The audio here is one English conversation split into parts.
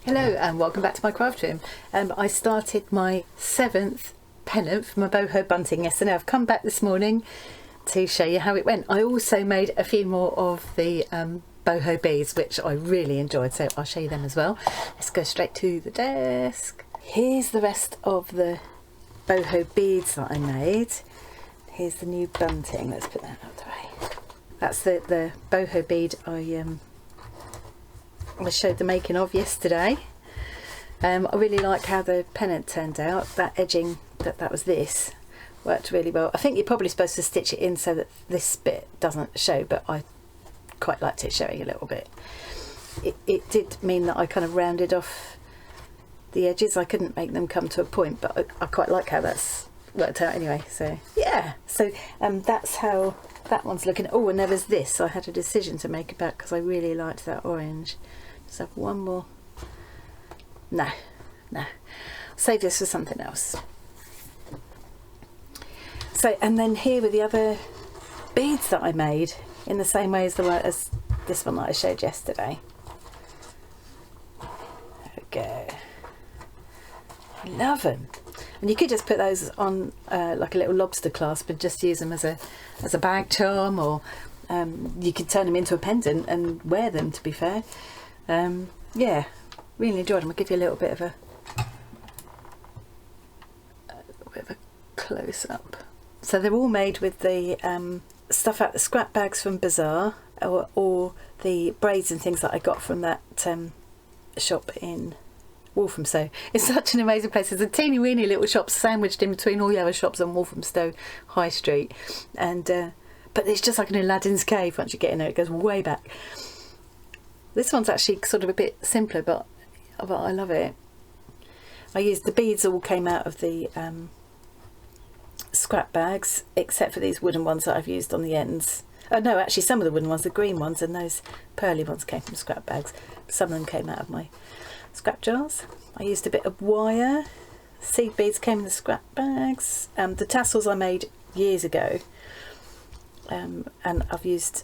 Hello and welcome back to my craft room. I started my 7th pennant for my boho bunting yesterday. I've come back this morning to show you how it went. I also made a few more of the boho beads, which I really enjoyed, so I'll show you them as well. Let's go straight to the desk. Here's the rest of the boho beads that I made. Here's the new bunting. Let's put that out the way. That's the boho bead I showed the making of yesterday. I really like how the pennant turned out. That edging, that was this, worked really well. I think you're probably supposed to stitch it in so that this bit doesn't show, but I quite liked it showing a little bit. It did mean that I kind of rounded off the edges. I couldn't make them come to a point, but I quite like how that's worked out anyway. So yeah, so that's how that one's looking. Oh, and there was this I had a decision to make about because I really liked that orange. Just have one more. No, save this for something else. So, and then here were the other beads that I made in the same way as this one that I showed yesterday. There we go. I love them. And you could just put those on like a little lobster clasp and just use them as a bag charm, or you could turn them into a pendant and wear them, to be fair. Yeah, really enjoyed them. I'll give you a little bit of a close up. So they're all made with the stuff out the scrap bags from Bazaar, or the braids and things that I got from that shop in Walthamstow. It's such an amazing place. There's a teeny weeny little shop sandwiched in between all the other shops on Walthamstow High Street, and but it's just like an Aladdin's cave. Once you get in there, it goes way back. This one's actually sort of a bit simpler, but I love it. I used the beads, all came out of the scrap bags, except for these wooden ones that I've used on the ends. Oh no, actually some of the wooden ones, the green ones, and those pearly ones came from scrap bags. Some of them came out of my scrap jars. I used a bit of wire. Seed beads came in the scrap bags. The tassels I made years ago, and I've used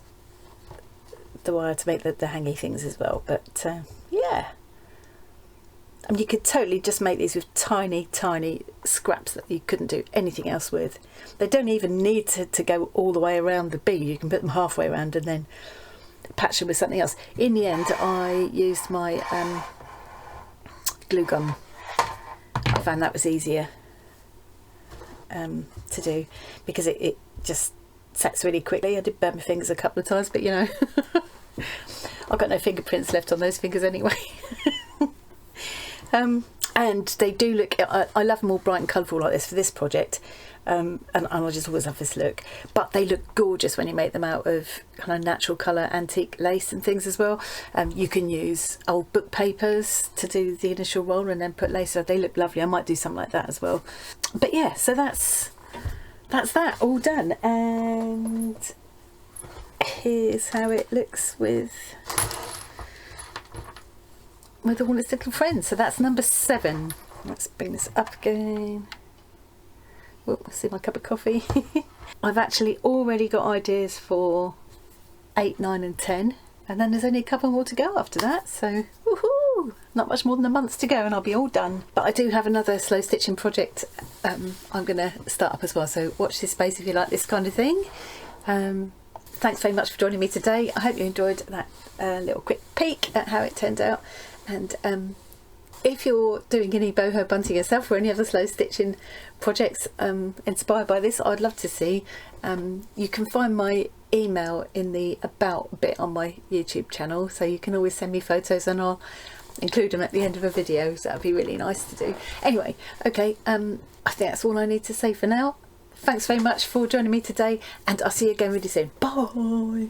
the wire to make the hangy things as well. But yeah, and you could totally just make these with tiny scraps that you couldn't do anything else with. They don't even need to go all the way around the bead. You can put them halfway around and then patch them with something else. In the end, I used my glue gun. I found that was easier to do because it just sets really quickly. I did burn my fingers a couple of times, but you know, I've got no fingerprints left on those fingers anyway. And they do look, I love them all bright and colourful like this for this project, and I just always have this look, but they look gorgeous when you make them out of kind of natural colour antique lace and things as well. You can use old book papers to do the initial roll and then put lace on. They look lovely. I might do something like that as well. But yeah, so that's that all done, and here's how it looks with all its little friends. So that's number 7. Let's bring this up again. Oh, see my cup of coffee. I've actually already got ideas for 8, 9 and 10, and then there's only a couple more to go after that, so woohoo! Not much more than a month to go and I'll be all done. But I do have another slow stitching project I'm going to start up as well, so watch this space if you like this kind of thing. Thanks very much for joining me today. I hope you enjoyed that little quick peek at how it turned out. And if you're doing any boho bunting yourself or any other slow stitching projects inspired by this, I'd love to see. You can find my email in the about bit on my YouTube channel, so you can always send me photos and I'll include them at the end of a video, so that'd be really nice to do. Anyway, okay, I think that's all I need to say for now. Thanks very much for joining me today, and I'll see you again really soon. Bye!